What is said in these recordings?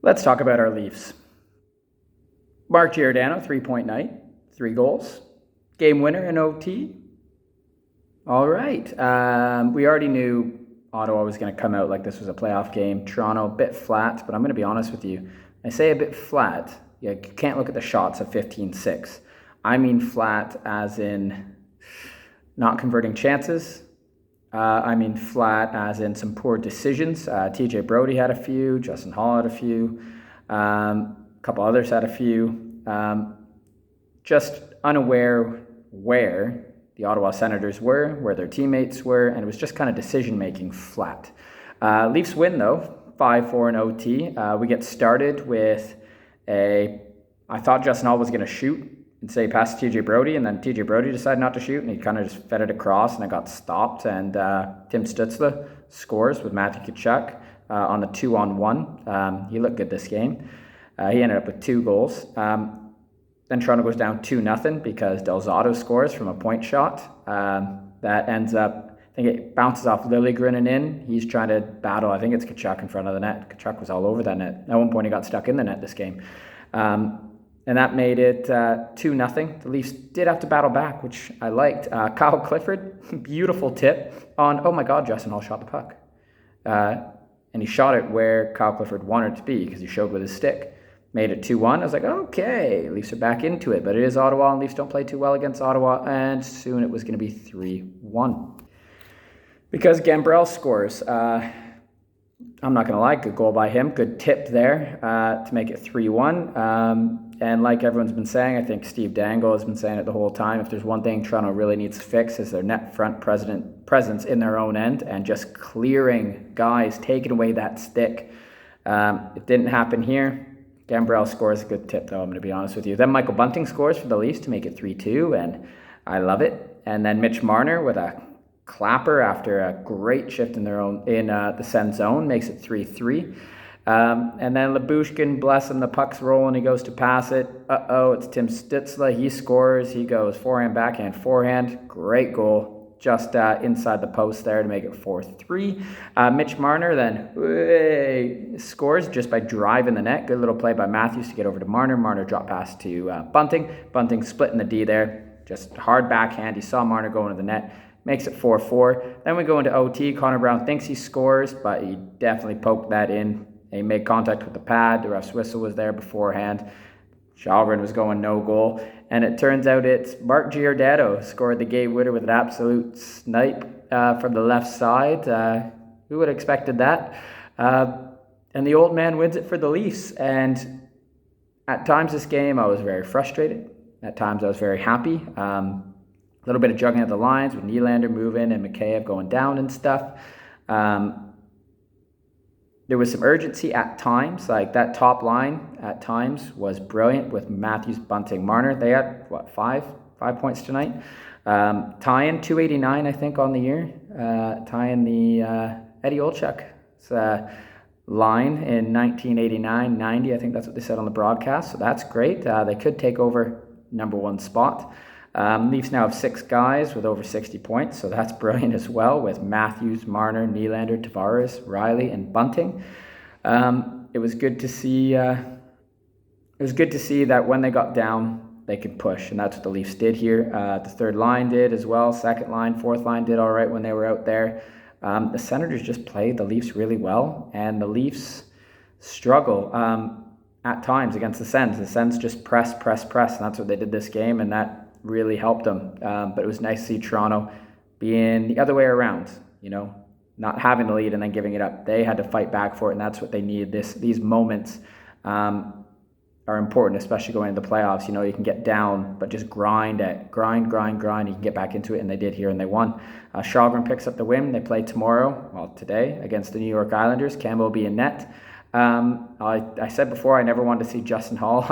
Let's talk about our Leafs. Mark Giordano, 3-point night, 3 goals. Game winner in OT. All right. We already knew Ottawa was going to come out like this was a playoff game. Toronto, a bit flat, but I'm going to be honest with you. I say a bit flat. You can't look at the shots of 15-6. I mean flat as in not converting chances. I mean flat as in some poor decisions. TJ Brody had a few. Justin Hall had a few. A couple others had a few. Just unaware where the Ottawa Senators were, where their teammates were, and it was just kind of decision-making flat. Leafs win, though, 5-4 in OT. We get started with I thought Justin Hall was going to shoot and say pass to TJ Brody, and then TJ Brody decided not to shoot, and he kind of just fed it across, and it got stopped, and Tim Stützle scores with Matthew Tkachuk on the 2-on-1. He looked good this game. He ended up with 2 goals. Then Toronto goes down 2-0 because Del Zotto scores from a point shot. That ends up, I think it bounces off Liljegren and in. He's trying to battle, I think it's Tkachuk in front of the net. Tkachuk was all over that net. At one point he got stuck in the net this game. And that made it 2-0. The Leafs did have to battle back, which I liked. Kyle Clifford, beautiful tip on, oh my God, Justin Hall shot the puck. And he shot it where Kyle Clifford wanted it to be because he showed with his stick. Made it 2-1. I was like, okay, Leafs are back into it. But it is Ottawa, and Leafs don't play too well against Ottawa. And soon it was going to be 3-1. Because Gambrell scores. I'm not going to lie, good goal by him. Good tip there to make it 3-1. And like everyone's been saying, I think Steve Dangle has been saying it the whole time, if there's one thing Toronto really needs to fix is their net front presence in their own end and just clearing guys, taking away that stick. It didn't happen here. Gambrell scores a good tip, though, I'm going to be honest with you. Then Michael Bunting scores for the Leafs to make it 3-2, and I love it. And then Mitch Marner with a clapper after a great shift in the Sens zone makes it 3-3. And then Lyubushkin, bless him, the puck's rolling, he goes to pass it. It's Tim Stützle, he scores, he goes forehand, backhand, forehand. Great goal, just inside the post there to make it 4-3. Mitch Marner then scores just by driving the net. Good little play by Matthews to get over to Marner. Marner drop pass to Bunting. Bunting splitting the D there, just hard backhand. He saw Marner go into the net. Makes it 4-4. Then we go into OT. Connor Brown thinks he scores, but he definitely poked that in. He made contact with the pad. The ref's whistle was there beforehand. Shalgren was going no goal. And it turns out it's Mark Giordano scored the game winner with an absolute snipe from the left side. Who would have expected that? And the old man wins it for the Leafs. And at times this game, I was very frustrated. At times I was very happy. A little bit of juggling at the lines with Nylander moving and Mikheyev going down and stuff. There was some urgency at times, like that top line at times was brilliant with Matthews, Bunting, Marner. They had, five points tonight. Tying 289, I think, on the year. Tying the Eddie Olczyk's line in 1989-90. I think that's what they said on the broadcast, so that's great. They could take over number 1 spot. Leafs now have 6 guys with over 60 points, so that's brilliant as well with Matthews, Marner, Nylander, Tavares, Riley, and Bunting. It was good to see. It was good to see that when they got down, they could push, and that's what the Leafs did here. The third line did as well. Second line, fourth line did all right when they were out there. The Senators just played the Leafs really well, and the Leafs struggle at times against the Sens. The Sens just press, and that's what they did this game, and that really helped them. But it was nice to see Toronto being the other way around, not having the lead and then giving it up. They had to fight back for it, and that's what they needed. These moments are important, especially going into the playoffs. You can get down, but just grind. You can get back into it, and they did here, and they won. Shalgren picks up the win. They play today, against the New York Islanders. Campbell will be in net. I said before I never wanted to see Justin Hall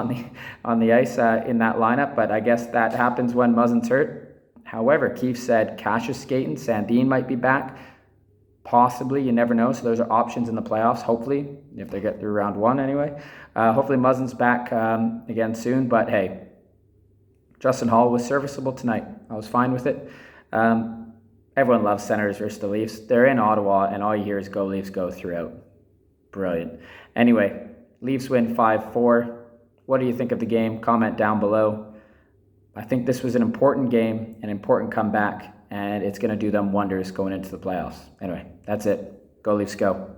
on the ice in that lineup, but I guess that happens when Muzzin's hurt. However, Keefe said Cash is skating, Sandin might be back, possibly, you never know. So those are options in the playoffs, hopefully, if they get through round 1 anyway. Hopefully Muzzin's back again soon, but hey, Justin Hall was serviceable tonight. I was fine with it. Everyone loves Senators versus the Leafs. They're in Ottawa, and all you hear is "Go Leafs, go" throughout. Brilliant. Anyway, Leafs win 5-4. What do you think of the game? Comment down below. I think this was an important game, an important comeback, and it's going to do them wonders going into the playoffs. Anyway, that's it. Go Leafs, go.